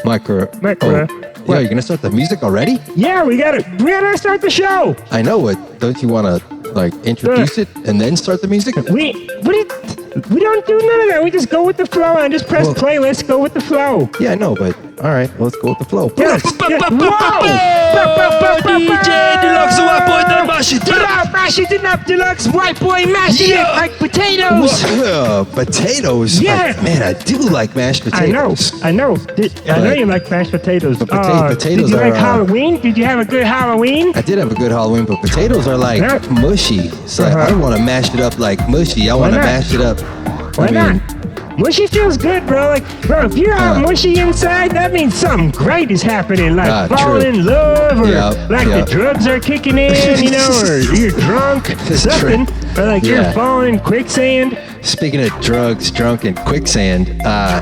Micro. What? Yeah, you're gonna start the music already? Yeah, we gotta start the show. I know, but don't you want to like introduce it and then start the music? We don't do none of that. We just go with the flow and just press play. Let's go with the flow. Yeah, I know, but all right, let's go with the flow. Yes. DJ Deluxe, white boy, done mash it up. Mash it up, Deluxe. White boy, mash it up like potatoes. Potatoes? Yeah. Man, I do like mashed potatoes. I know you like mashed potatoes. But potatoes did you are, like Halloween? Did you have a good Halloween? I did have a good Halloween, but potatoes are like mushy. So I don't want to mash it up like mushy. I want to mash it up. Why not? Mushy feels good, bro. Like, bro, if you're all mushy inside, that means something great is happening. Like falling in love, or the drugs are kicking in, you know, or you're drunk, something. Or like you're falling in quicksand. Speaking of drugs, drunk, and quicksand,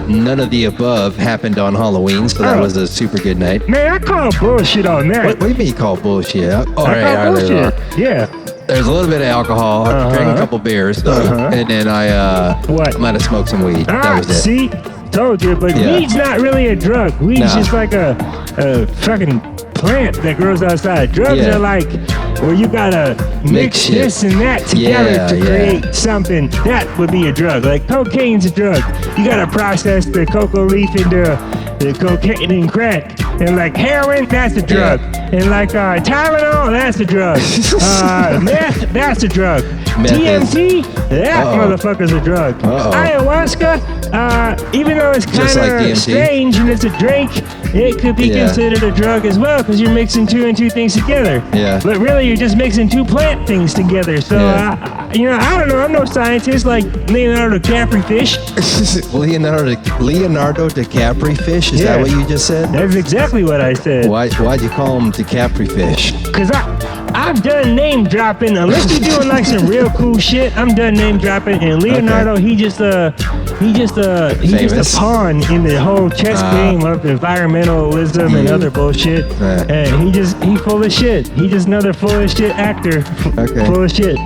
none of the above happened on Halloween, so that was a super good night. Man, I call bullshit on that. What do you mean you call bullshit? I call bullshit. Yeah. There's a little bit of alcohol. I drank a couple beers, and then I might have smoked some weed. That was it. See? Told you, but weed's not really a drug. Weed's just like a fucking plant that grows outside. Drugs are like where you gotta mix this and that together to create something. That would be a drug. Like cocaine's a drug. You gotta process the cocoa leaf into the cocaine and crack. And like heroin, that's a drug. And like Tylenol, that's a drug. Meth, that's a drug. DMT, that motherfucker's a drug. Ayahuasca, even though it's kind of strange and it's a drink, it could be considered a drug as well because you're mixing two and two things together. Yeah. But really, you're just mixing two plant things together. So, I don't know. I'm no scientist like Leonardo DiCaprio fish. Leonardo DiCaprio fish? Is that what you just said? That's exactly what I said. Why'd you call him DiCaprio fish? Because I've done name dropping. Unless you're doing like some real cool shit, I'm done name dropping. And Leonardo, he's just a pawn in the whole chess game of environmentalism and other bullshit. And he full of shit. He just another full of shit actor. Full of shit.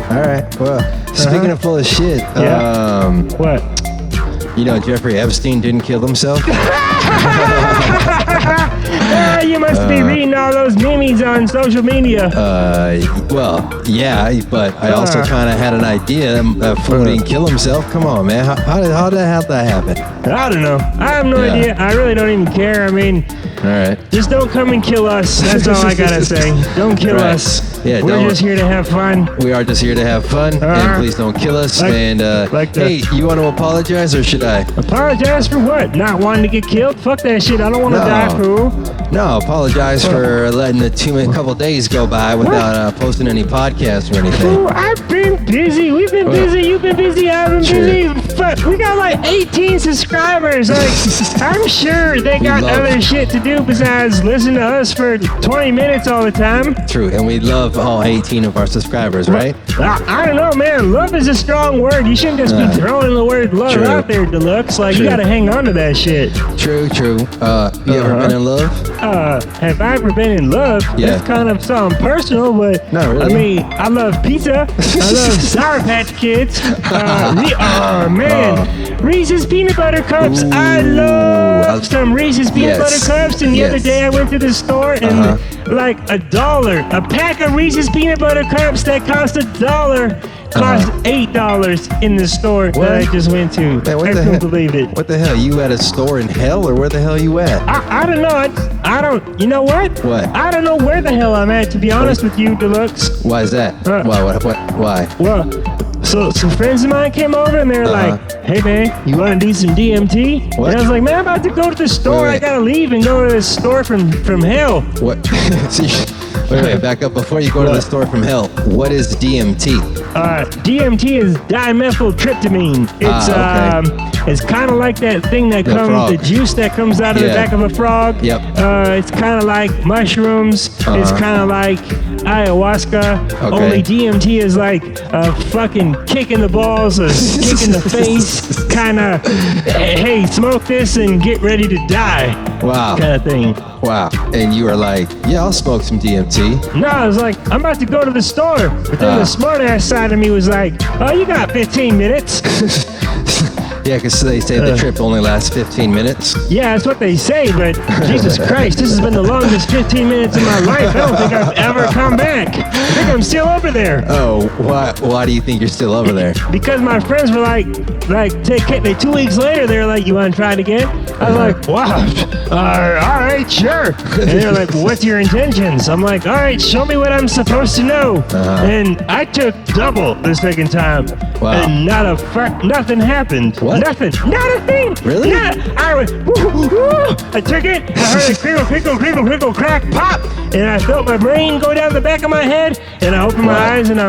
All right. Well, speaking of full of shit, what? You know, Jeffrey Epstein didn't kill himself. You must be reading all those memes on social media. Well, yeah, but I also kind of had an idea that Fool didn't kill himself. Come on, man. How did that happen? I don't know. I have no idea. I really don't even care. I mean, all right. Just don't come and kill us. That's all I gotta say. Don't kill us. Yeah, we're just here to have fun. We are just here to have fun, and please don't kill us. Hey, you want to apologize or should I? Apologize for what? Not wanting to get killed? Fuck that shit. I don't want to die, fool. No, apologize for letting the couple days go by without posting any podcasts or anything. Fool, I've been busy. We've been busy. You've been busy. I've been busy. Fuck, we got like 18 subscribers. Like, I'm sure they got other shit to do besides listen to us for 20 minutes all the time. True, and we love all 18 of our subscribers, right? I don't know, man. Love is a strong word. You shouldn't just be throwing the word love out there, Deluxe. Like, you gotta hang on to that shit. True. You ever been in love? Have I ever been in love? Yeah. That's kind of something personal, but not really. I mean, I love pizza. I love Sour Patch Kids. Reese's Peanut Butter Cups. Ooh. I love some Reese's Peanut Butter Cups. And the other day I went to the store and like $1, a pack of Reese's Peanut Butter Cups that cost $1 cost $8 in the store that I just went to. Man, I couldn't believe it. What the hell? You at a store in hell, or where the hell you at? I don't know. I don't. You know what? What? I don't know where the hell I'm at, to be honest with you, Deluxe. Why is that? Why? Well, so some friends of mine came over and they were like, "Hey man, you want to do some DMT?" What? And I was like, "Man, I'm about to go to the store. I gotta leave and go to the store from hell." What? Wait, back up. Before you go to the store from hell, what is DMT? DMT is dimethyltryptamine. It's kind of like that thing that comes, the juice that comes out of the back of a frog. Yep. It's kind of like mushrooms. It's kind of like ayahuasca. Only DMT is like a fucking kick in the balls, a kick in the face, kind of, hey, smoke this and get ready to die. Wow. Kind of thing. Wow. And you were like, yeah, I'll smoke some DMT. No, I was like, I'm about to go to the store. But then the smart ass side of me was like, oh, you got 15 minutes. Yeah, because they say the trip only lasts 15 minutes. Yeah, that's what they say, but Jesus Christ, this has been the longest 15 minutes of my life. I don't think I've ever come back. I think I'm still over there. Oh, why do you think you're still over there? Because my friends were like, 2 weeks later, they were like, you want to try it again? I was like, wow, all right, sure. And they were like, well, what's your intentions? I'm like, all right, show me what I'm supposed to know. And I took double the second time. Wow. And nothing happened. What? Nothing. Not a thing. Really? I went, I took it, I heard a crinkle, crinkle, crinkle, crinkle, crack, pop, and I felt my brain go down the back of my head, and I opened my eyes, and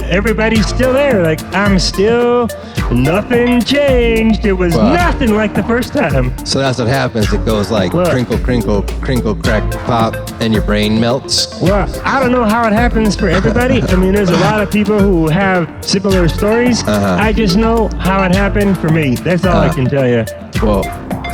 everybody's still there. Like, I'm still, nothing changed. It was nothing like the first time. So that's what happens. It goes like crinkle, crinkle, crinkle, crack, pop, and your brain melts. Well, I don't know how it happens for everybody. I mean, there's a lot of people who have similar stories. I just know how it happened for me. That's all I can tell you. Well,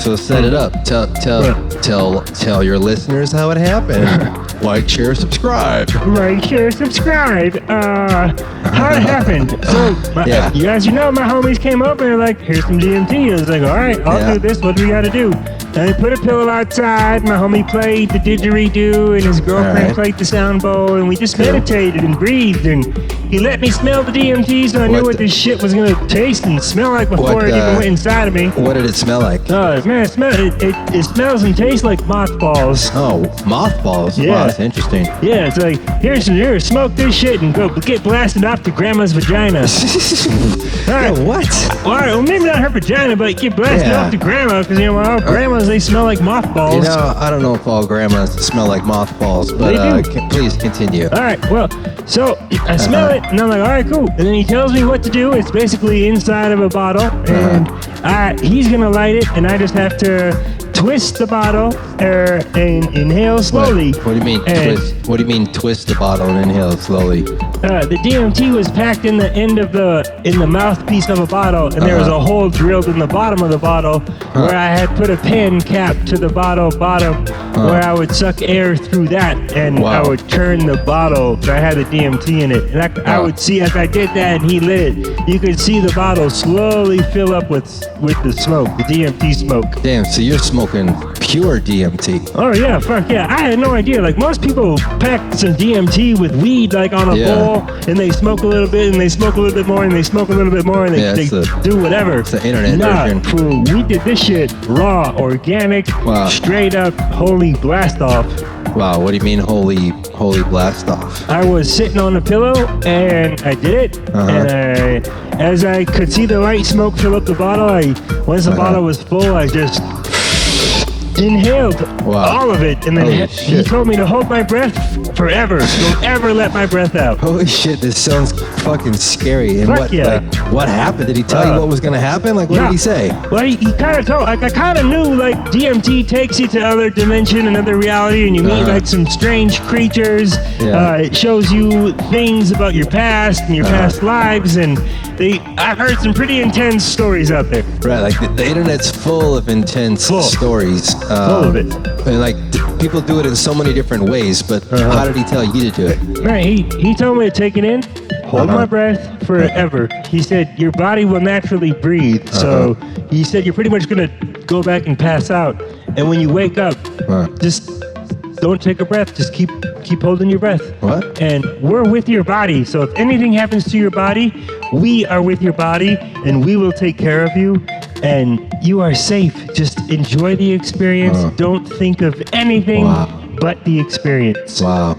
so set it up. Tell your listeners how it happened. Like, share, subscribe. Like, share, subscribe. How it happened. So, as you know, my homies came up and they're like, here's some DMT. I was like, all right, I'll do this. What do we got to do? And they put a pillow outside. My homie played the didgeridoo, and his girlfriend played the sound bowl, and we just meditated and breathed. And he let me smell the DMT, so I knew what this shit was gonna taste and smell like before it even went inside of me. What did it smell like? Oh man, it smells and tastes like mothballs. Oh, mothballs. Yeah. Wow, that's interesting. Yeah, it's like here, smoke this shit and go get blasted off to grandma's vagina. All right, what? All right, well maybe not her vagina, but get blasted off to grandma, because all grandmas, they smell like mothballs. You know, I don't know if all grandmas smell like mothballs, but please continue. All right, well, so I smell it, and I'm like, all right, cool. And then he tells me what to do. It's basically inside of a bottle, and he's gonna light it, and I just have to twist the bottle and inhale slowly. What do you mean twist? What do you mean twist the bottle and inhale slowly? The DMT was packed in the end of in the mouthpiece of a bottle, and there was a hole drilled in the bottom of the bottle where I had put a pen cap to the bottle bottom where I would suck air through that, and I would turn the bottle that had the DMT in it. And I would see, as I did that and he lit it, you could see the bottle slowly fill up with the smoke, the DMT smoke. Damn, so you're smoking pure DMT. Oh yeah, fuck yeah. I had no idea. Like, most people pack some DMT with weed, like on a bowl, and they smoke a little bit, and they smoke a little bit more, and they smoke a little bit more, and they do whatever. It's the internet version. Fool, we did this shit raw, organic, straight up, holy blast off. Wow, what do you mean holy blast off? I was sitting on a pillow and I did it, and as I could see the light smoke fill up the bottle, once the bottle was full, I just inhaled all of it, and then he told me to hold my breath forever. Don't ever let my breath out. Holy shit, this sounds fucking scary. And what happened? Did he tell you what was gonna happen? Like, what did he say? Well, he kind of told, like, I kind of knew, like, DMT takes you to other dimension, another reality, and you meet like some strange creatures. It shows you things about your past and your past lives, and I've heard some pretty intense stories out there. Right, like the internet's full of intense stories. Full of it. And like people do it in so many different ways, but how did he tell you to do it? Right, he told me to take it in, hold my breath forever. He said your body will naturally breathe. So he said you're pretty much gonna go back and pass out. And when you wake up, just don't take a breath. Just keep holding your breath. What? And we're with your body. So if anything happens to your body, we are with your body, and we will take care of you. And you are safe. Just enjoy the experience. Don't think of anything but the experience. Wow.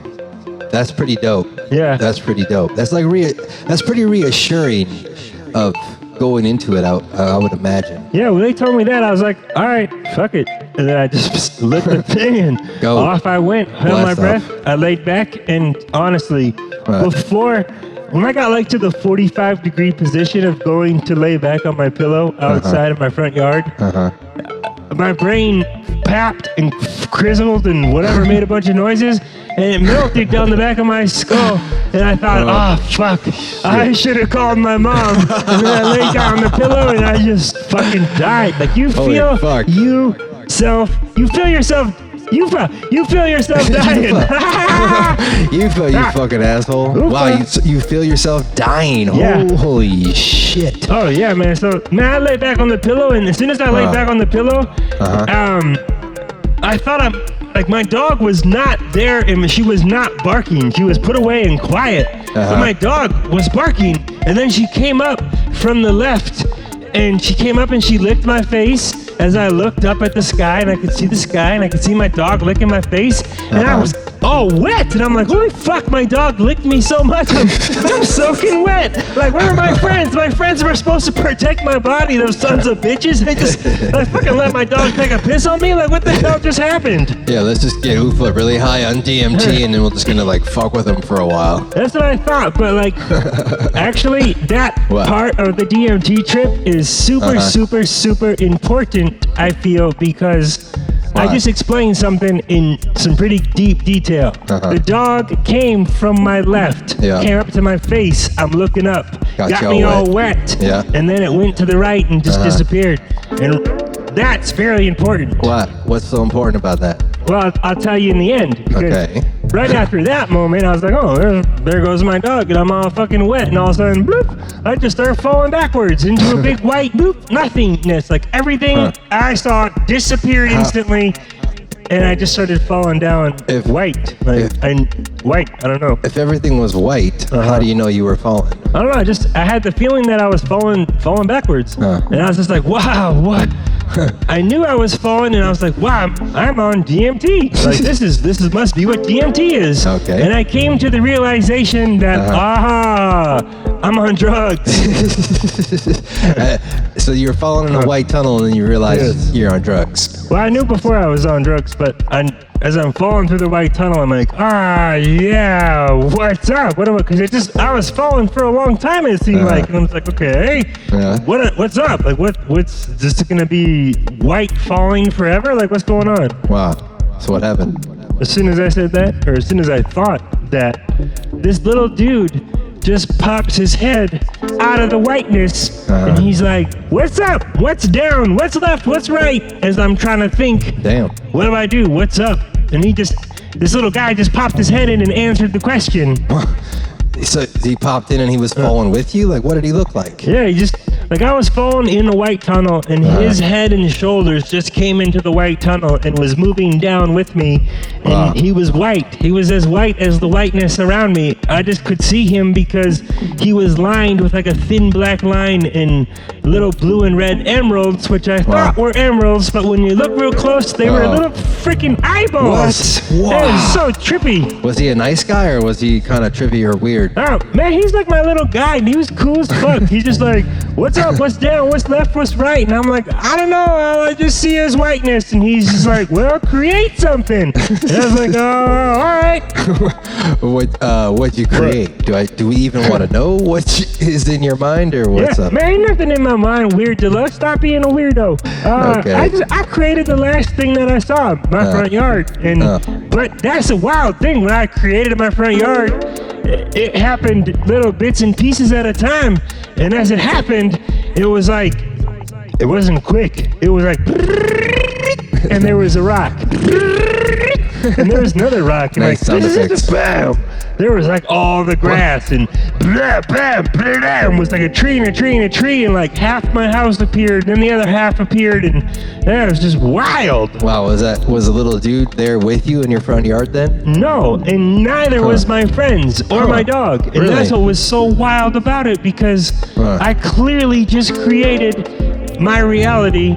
That's pretty dope. Yeah. That's pretty dope. That's like that's pretty reassuring of going into it, I would imagine. Yeah, when they told me that, I was like, all right, fuck it. And then I just lit the thing and off I went, held my breath. I laid back, and honestly, when I got like to the 45-degree position of going to lay back on my pillow outside of my front yard, my brain popped and crizzled and whatever, made a bunch of noises, and it melted down the back of my skull. And I thought, fuck, I should have called my mom. And then I laid down on the pillow and I just fucking died. Like, you feel yourself you feel yourself dying. Yfah, you fucking asshole. Yfah. Wow, you feel yourself dying. Yeah. Holy shit. Oh yeah, man. So I lay back on the pillow, and as soon as I lay back on the pillow, I thought like my dog was not there, and she was not barking. She was put away and quiet. But my dog was barking, and then she came up from the left, and she came up and she licked my face as I looked up at the sky, and I could see the sky, and I could see my dog licking my face, and I was all wet, and I'm like, holy fuck, my dog licked me so much, I'm soaking wet. Like, where are my friends? My friends were supposed to protect my body, those sons of bitches. They just fucking let my dog take a piss on me? Like, what the hell just happened? Yeah, let's just get Yfah really high on DMT, and then we're just gonna like fuck with him for a while. That's what I thought, but like, actually, that part of the DMT trip is super important, I feel, because I just explained something in some pretty deep detail. The dog came from my left, came up to my face, I'm looking up, got me all wet, and then it went to the right and just disappeared. And that's very important. What? What's so important about that? Well, I'll tell you in the end. Because right after that moment, I was like, oh, there goes my dog, and I'm all fucking wet, and all of a sudden, bloop, I just started falling backwards into a big white bloop, nothingness. Like everything I saw disappeared instantly, and I just started falling down white. Like, I don't know. If everything was white, how do you know you were falling? I don't know. I had the feeling that I was falling backwards, and I was just like, wow, what? I knew I was falling, and I was like, wow, I'm on DMT. Like this must be what DMT is. Okay. And I came to the realization that I'm on drugs. So you're falling in a white tunnel, and then you realize you're on drugs. Well, I knew before I was on drugs, but as I'm falling through the white tunnel, I'm like, yeah, what's up? Because I was falling for a long time, it seemed like, and I was like, okay, what's up? Like, what's this gonna be white falling forever? Like, what's going on? Wow. So what happened? As soon as I said that, or as soon as I thought that, this little dude just pops his head out of the whiteness, and he's like, what's up? What's down? What's left? What's right? As I'm trying to think, damn, what do I do? What's up? And this little guy just popped his head in and answered the question. So he popped in and he was falling with you? Like, what did he look like? Yeah, I was falling in a white tunnel, and his head and shoulders just came into the white tunnel and was moving down with me. And he was white. He was as white as the whiteness around me. I just could see him because he was lined with like a thin black line and little blue and red emeralds, which I thought were emeralds, but when you look real close, they were little freaking eyeballs. What? It was so trippy. Was he a nice guy, or was he kind of trippy or weird? Oh, man, he's like my little guy, and he was cool as fuck. He's just like, what's up, what's down, what's left, what's right? And I'm like, I don't know, all I just see is whiteness. And he's just like, well, create something. And I was like, oh, all right. What'd you create? Do we even want to know what is in your mind, or what's up? Man, ain't nothing in my mind weird, Deluxe. Stop being a weirdo. I created the last thing that I saw, my front yard. But that's a wild thing. When I created my front yard, it happened little bits and pieces at a time. And as it happened, it was like, it wasn't quick. It was like, and there was a rock. And there was another rock. And nice sound effects. Bam. There was like all the grass and blah, blah, blah, blah, and was like a tree and a tree and a tree, and like half my house appeared, then the other half appeared, and it was just wild. Wow, was a little dude there with you in your front yard then? No, and neither was my friends or my dog. And that's what was so wild about it, because I clearly just created my reality,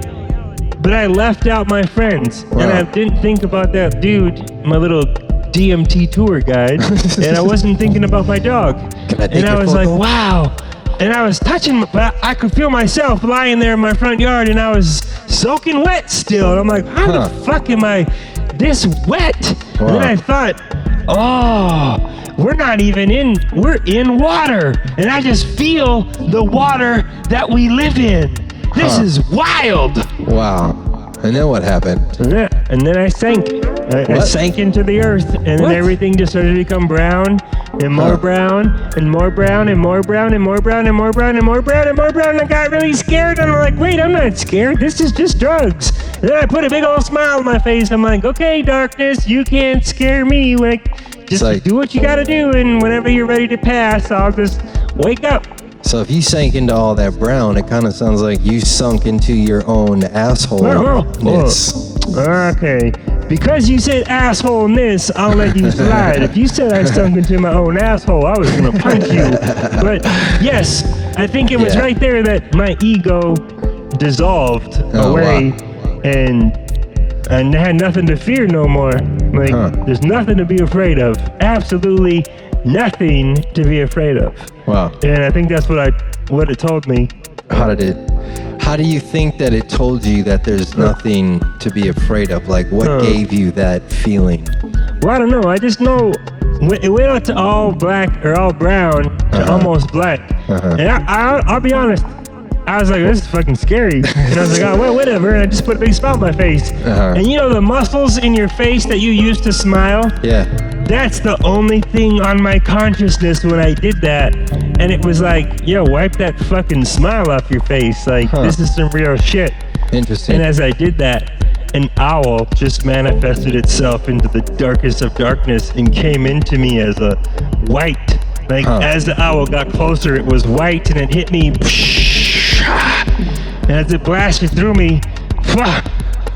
but I left out my friends. And I didn't think about that dude, my little DMT tour guide, and I wasn't thinking about my dog. And I was like, wow. And I was touching, but I could feel myself lying there in my front yard, and I was soaking wet still. And I'm like, how the fuck am I this wet? And then I thought, we're in water. And I just feel the water that we live in. This is wild. Wow. And then what happened? And then I sank. I sank into the earth, and then everything just started to become brown. and more brown and more brown and more brown and more brown and more brown and more brown and more brown. And I got really scared and I'm like, wait, I'm not scared. This is just drugs. And then I put a big old smile on my face. I'm like, okay, darkness, you can't scare me. Like, just do what you gotta do, and whenever you're ready to pass, I'll just wake up. So if you sank into all that brown, it kind of sounds like you sunk into your own asshole-ness. Okay. Because you said assholeness, I'll let you slide. If you said I sunk into my own asshole, I was gonna punch you. But yes, I think it was right there that my ego dissolved away, and I had nothing to fear no more. Like, there's nothing to be afraid of. Absolutely nothing to be afraid of. Wow. And I think that's what it told me. How do you think that it told you that there's nothing to be afraid of? Like, what gave you that feeling? Well, I don't know. I just know it went out to all black or all brown to almost black. And I'll be honest, I was like, this is fucking scary. And I was like, oh, well, whatever. And I just put a big smile on my face. And you know the muscles in your face that you use to smile? Yeah. That's the only thing on my consciousness when I did that. And it was like, yo, wipe that fucking smile off your face. Like, this is some real shit. Interesting. And as I did that, an owl just manifested itself into the darkest of darkness and came into me as a white. Like, as the owl got closer, it was white and it hit me. And as it blasted through me,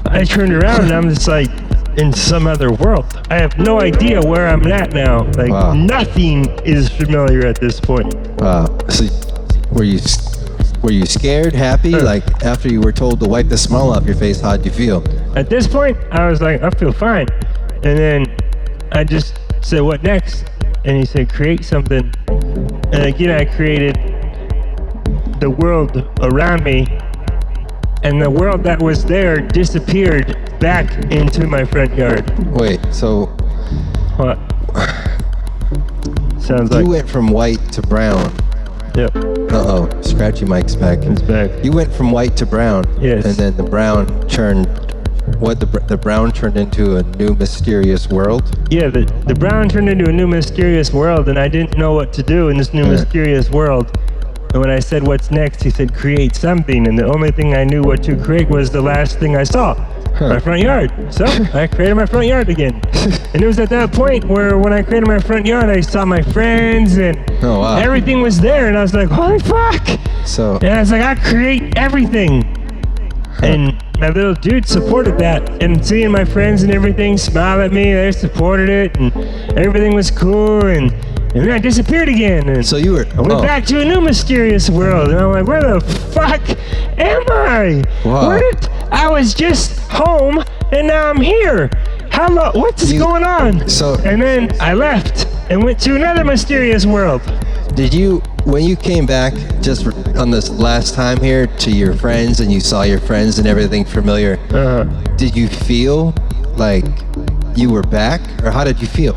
I turned around and I'm just like in some other world. I have no idea where I'm at now. Like, nothing is familiar at this point. So were you scared, happy? Like, after you were told to wipe the smile off your face, how'd you feel? At this point, I was like, I feel fine. And then I just said, what next? And he said, create something. And again, I created the world around me, and the world that was there disappeared back into my front yard. Wait, so what? Sounds like you went from white to brown. Yep. Scratchy Mike's back. It's back. You went from white to brown. Yes. And then the brown turned. The brown turned into a new mysterious world? Yeah, the brown turned into a new mysterious world, and I didn't know what to do in this new mysterious world. And when I said, what's next, he said, create something. And the only thing I knew what to create was the last thing I saw, my front yard. So I created my front yard again. And it was at that point where when I created my front yard, I saw my friends and everything was there. And I was like, holy fuck. And I was like, I create everything. And my little dude supported that. And seeing my friends and everything smile at me, they supported it. And everything was cool. And then I disappeared again. And so you were. I went back to a new mysterious world. And I'm like, where the fuck am I? Wow. I was just home and now I'm here. What's going on? And then I left and went to another mysterious world. Did you, when you came back just on this last time here to your friends and you saw your friends and everything familiar, did you feel like you were back, or how did you feel?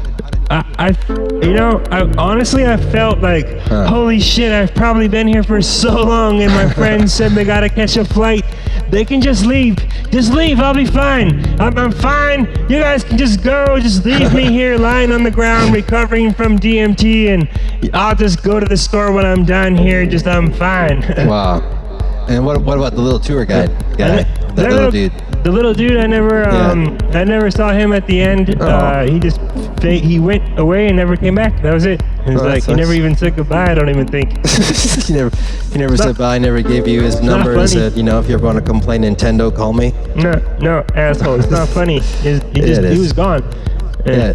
Honestly, I felt like, holy shit, I've probably been here for so long, and my friends said they gotta catch a flight. They can just leave. Just leave, I'll be fine. I'm fine. You guys can just go. Just leave me here lying on the ground recovering from DMT, and I'll just go to the store when I'm done here. I'm fine. Wow. And what about the little tour guide guy? The little dude. The little dude, I never saw him at the end. He went away and never came back. That was it. It was he never even said goodbye, I don't even think. he never said bye, never gave you his number and said, if you're going to complain Nintendo, call me? No, asshole. It's not funny. He was gone. Yeah.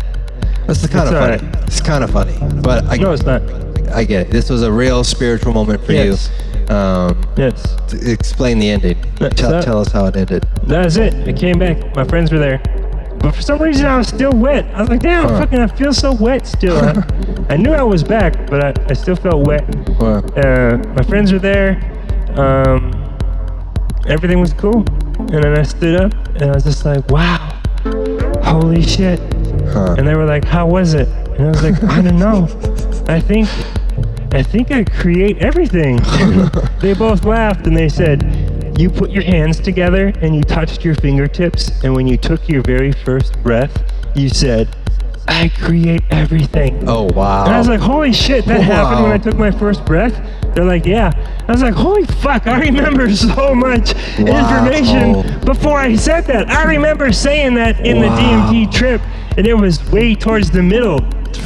That's kind of funny. Right. It's kind of funny. But no, it's not. I get it. This was a real spiritual moment for you. Yes. Explain the ending. Tell us how it ended. That's it. I came back. My friends were there. But for some reason, I was still wet. I was like, damn, I feel so wet still. I knew I was back, but I still felt wet. My friends were there. Everything was cool. And then I stood up, and I was just like, wow, holy shit. And they were like, how was it? And I was like, I don't know. I think I create everything. They both laughed, and they said, you put your hands together and you touched your fingertips, and when you took your very first breath, you said, I create everything. Oh, wow. And I was like, holy shit, that happened when I took my first breath? They're like, yeah. I was like, holy fuck, I remember so much information before I said that. I remember saying that in the DMT trip, and it was way towards the middle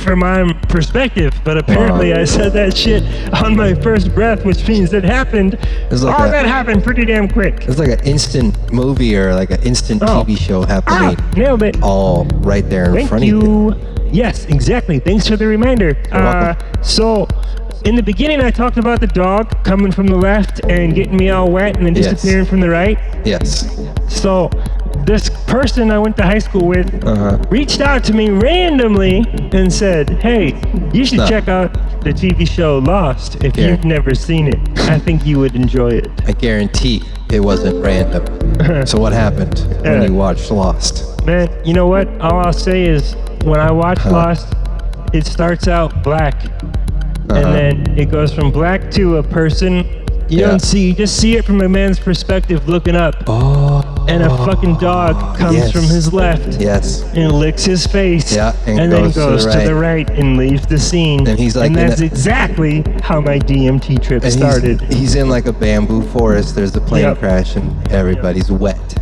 from my perspective, but apparently I said that shit on my first breath, which means it happened. That happened pretty damn quick. It's like an instant movie or like an instant TV show happening. Nailed it. All right there in front of you. Yes, exactly. Thanks for the reminder. So, in the beginning, I talked about the dog coming from the left and getting me all wet and then disappearing from the right. Yes. So, this person I went to high school with reached out to me randomly and said, hey, you should check out the TV show Lost if you've never seen it. I think you would enjoy it. I guarantee it wasn't random. So what happened when you watched Lost? Man, you know what? All I'll say is when I watch Lost, it starts out black. And then it goes from black to a person. You don't see, you just see it from a man's perspective looking up. And a fucking dog comes from his left and licks his face. And then goes to the right and leaves the scene. And he's like, and that's exactly how my DMT trip started. He's in like a bamboo forest. There's a plane crash and everybody's wet.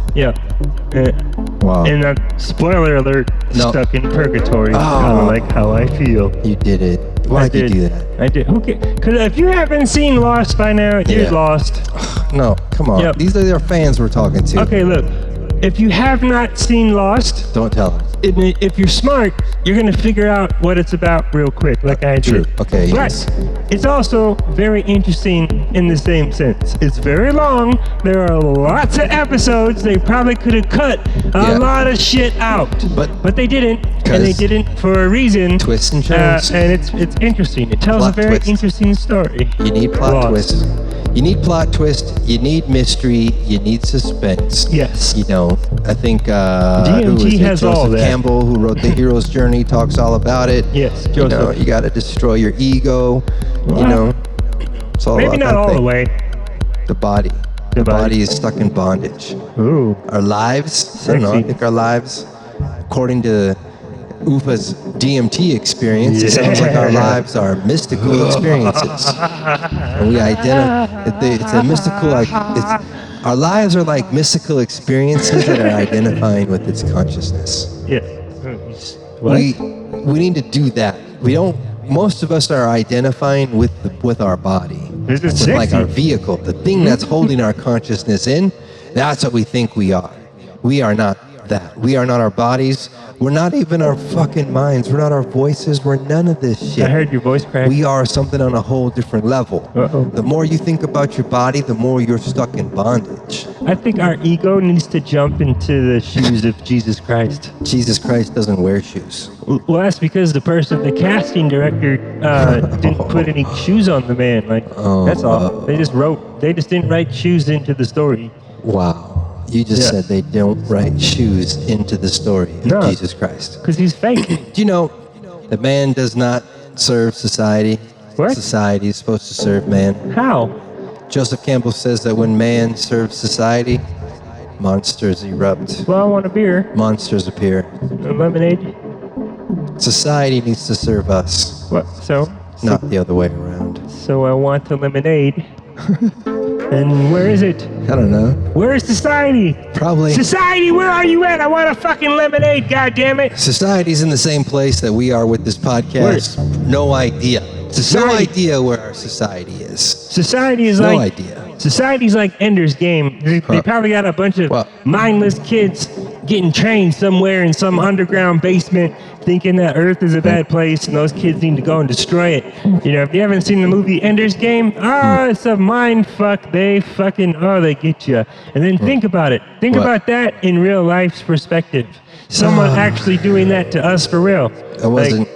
Wow. And spoiler alert, stuck in purgatory. Kind of like how I feel. You did it. Why'd you do that? I did. Because if you haven't seen Lost by now, you're lost. No, come on. These are their fans we're talking to. Okay, look. If you have not seen Lost, don't tell them. If you're smart, you're going to figure out what it's about real quick, like I did. True. Okay, but it's also very interesting in the same sense. It's very long. There are lots of episodes. They probably could have cut a lot of shit out. But they didn't. And they didn't for a reason. Twists and turns. And it's interesting. It tells a very interesting story. You need plot twists. You need plot twist, you need mystery, you need suspense. Yes. You know, I think DMT has all that. Joseph Campbell, who wrote The Hero's Journey, talks all about it. Yes, Joseph. You know, you got to destroy your ego. You know, it's all maybe about not all thing. the way. The body. The body is stuck in bondage. Ooh. Our lives, I don't know, I think our lives, according to Yfah's DMT experience, it sounds like our lives are mystical experiences. And we it's a mystical, our lives are like mystical experiences that are identifying with its consciousness. Yeah. We need to do that. Most of us are identifying with our body. With like our vehicle, the thing that's holding our consciousness in, that's what we think we are. We are not that. We are not our bodies. We're not even our fucking minds. We're not our voices. We're none of this shit. I heard your voice crack. We are something on a whole different level. The more you think about your body, the more you're stuck in bondage. I think our ego needs to jump into the shoes of Jesus Christ. Jesus Christ doesn't wear shoes. Well, that's because the casting director didn't put any shoes on the man. That's all. They just didn't write shoes into the story. Wow. You just said they don't write shoes into the story of Jesus Christ. Because he's fake. Do you know that man does not serve society? What? Society is supposed to serve man. How? Joseph Campbell says that when man serves society, monsters erupt. Well, I want a beer. Monsters appear. A lemonade. Society needs to serve us. What? Not the other way around. So I want a lemonade. And where is it? I don't know. Where is society? Probably. Society, where are you at? I want a fucking lemonade, goddammit. Society's in the same place that we are with this podcast. No idea. No idea where our society is. Society is no idea. Society's like Ender's Game. They probably got a bunch of mindless kids getting trained somewhere in some underground basement thinking that Earth is a bad place and those kids need to go and destroy it. You know, if you haven't seen the movie Ender's Game, it's a mind fuck. They get you. And then think about it. Think about that in real life's perspective. Someone actually doing that to us for real. It wasn't.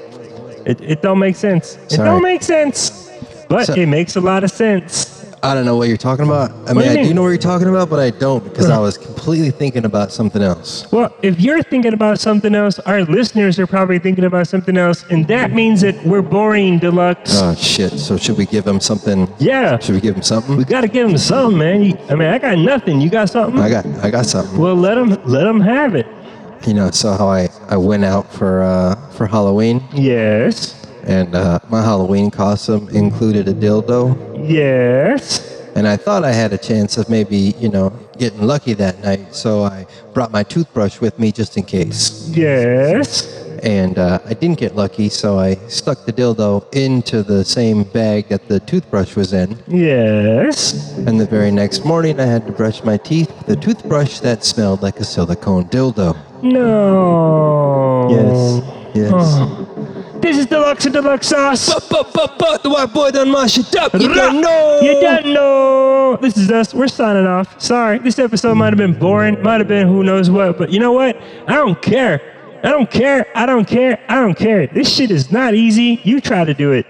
It don't make sense. It don't make sense. But it makes a lot of sense. I don't know what you're talking about. I mean, I do know what you're talking about, but I don't because I was completely thinking about something else. Well, if you're thinking about something else, our listeners are probably thinking about something else, and that means that we're boring, Deluxe. Oh, shit. So should we give them something? Yeah. Should we give them something? We got to give them something, man. I got nothing. You got something? I got something. Well, let them have it. saw how I went out for Halloween, Yes. and my Halloween costume included a dildo, Yes. and I thought I had a chance of maybe, getting lucky that night, so I brought my toothbrush with me just in case. Yes. And I didn't get lucky, so I stuck the dildo into the same bag that the toothbrush was in. Yes. And the very next morning, I had to brush my teeth with a toothbrush that smelled like a silicone dildo. No. Yes. Oh. This is Deluxe and Deluxsauce. The white boy done mash it up. You don't know. You don't know. This is us. We're signing off. Sorry, this episode might have been boring. Might have been who knows what. But you know what? I don't care. I don't care. I don't care. I don't care. This shit is not easy. You try to do it.